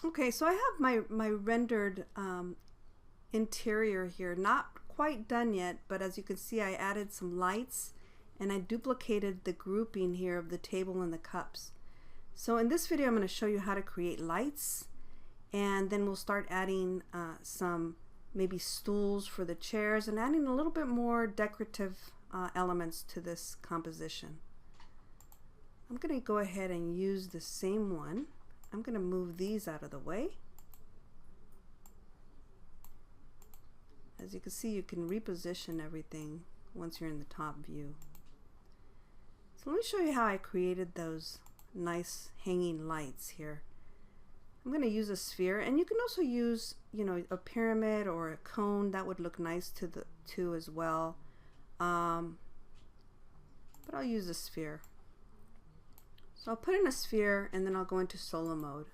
Okay, so I have my rendered interior here, not quite done yet, but as you can see I added some lights and I duplicated the grouping here of the table and the cups. So in this video I'm going to show you how to create lights, and then we'll start adding some maybe stools for the chairs and adding a little bit more decorative elements to this composition. I'm going to go ahead and use the same one. I'm going to move these out of the way. As you can see, you can reposition everything once you're in the top view. So let me show you how I created those nice hanging lights here. I'm going to use a sphere, and you can also use, a pyramid or a cone. That would look nice too as well. But I'll use a sphere. So I'll put in a sphere and then I'll go into solo mode.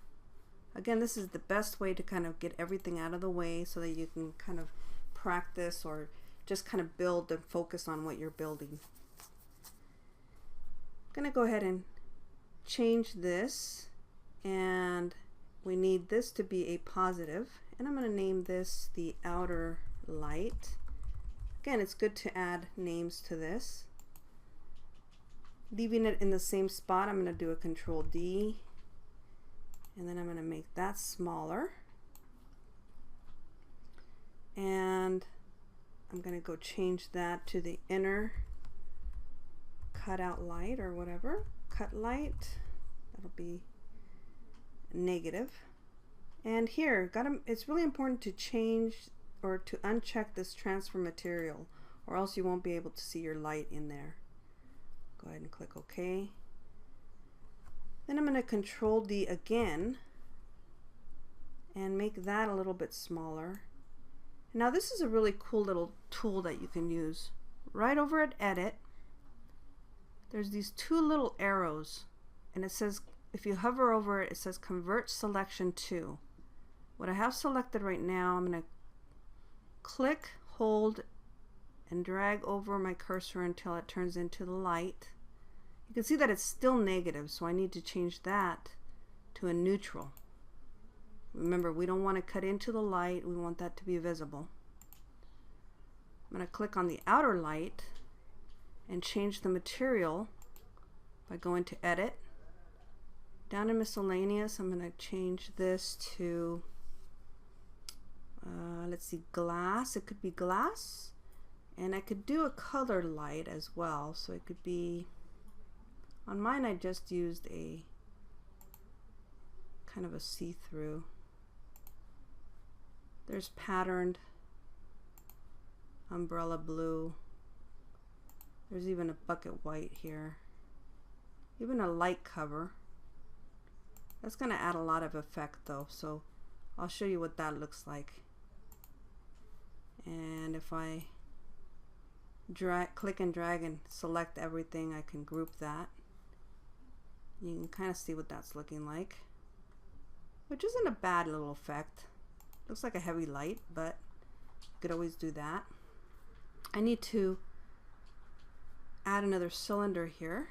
Again, this is the best way to kind of get everything out of the way so that you can kind of practice or just kind of build and focus on what you're building. I'm going to go ahead and change this, and we need this to be a positive, and I'm going to name this the outer light. Again, it's good to add names to this. Leaving it in the same spot, I'm going to do a Control D, and then I'm going to make that smaller, and I'm going to go change that to the inner cutout light or whatever, cut light. That'll be negative. And here, it's really important to change or to uncheck this transfer material, or else you won't be able to see your light in there. Go ahead and click OK. Then I'm going to Control D again and make that a little bit smaller. Now this is a really cool little tool that you can use. Right over at Edit, there's these two little arrows, and it says, if you hover over it, it says Convert Selection to. What I have selected right now, I'm going to click, hold, and drag over my cursor until it turns into the light. You can see that it's still negative, so I need to change that to a neutral. Remember, we don't want to cut into the light, we want that to be visible. I'm going to click on the outer light and change the material by going to Edit. Down in Miscellaneous, I'm going to change this to, let's see, glass. It could be glass. And I could do a color light as well, so it could be, on mine I just used a kind of a see-through. There's patterned umbrella blue. There's even a bucket white here. Even a light cover. That's going to add a lot of effect though, so I'll show you what that looks like. And if I click and drag and select everything, I can group that. You can kind of see what that's looking like, which isn't a bad little effect. Looks like a heavy light, but you could always do that. I need to add another cylinder here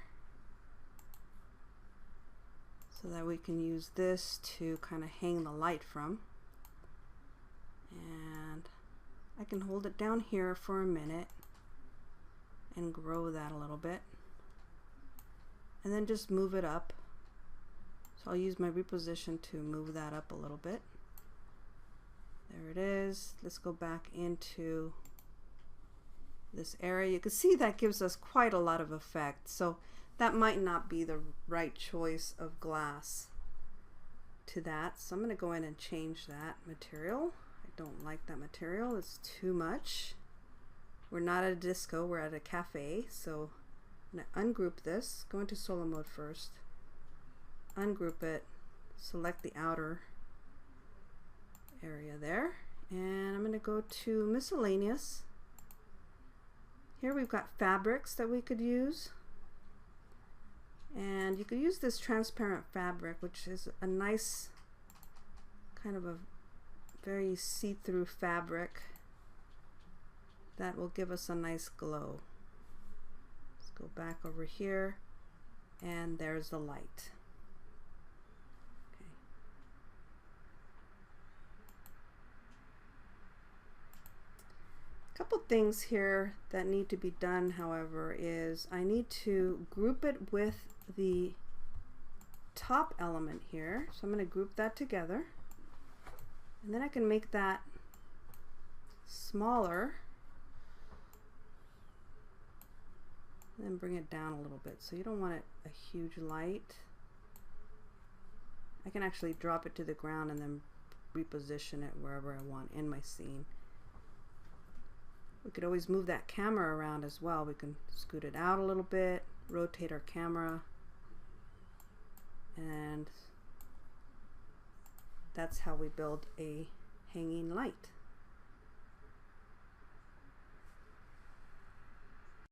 so that we can use this to kind of hang the light from. And I can hold it down here for a minute and grow that a little bit, and then just move it up. So I'll use my reposition to move that up a little bit. There it is. Let's go back into this area. You can see that gives us quite a lot of effect, so that might not be the right choice of glass to that, so I'm going to go in and change that material. I don't like that material, it's too much. We're not at a disco, we're at a cafe, so I'm going to ungroup this, go into solo mode first, ungroup it, select the outer area there, and I'm going to go to Miscellaneous. Here we've got fabrics that we could use, and you could use this transparent fabric, which is a nice kind of a very see-through fabric that will give us a nice glow. Let's go back over here, and there's the light. Okay. Couple things here that need to be done, however, is I need to group it with the top element here. So I'm going to group that together, and then I can make that smaller and then bring it down a little bit. So you don't want it a huge light. I can actually drop it to the ground and then reposition it wherever I want in my scene. We could always move that camera around as well. We can scoot it out a little bit, rotate our camera, and that's how we build a hanging light.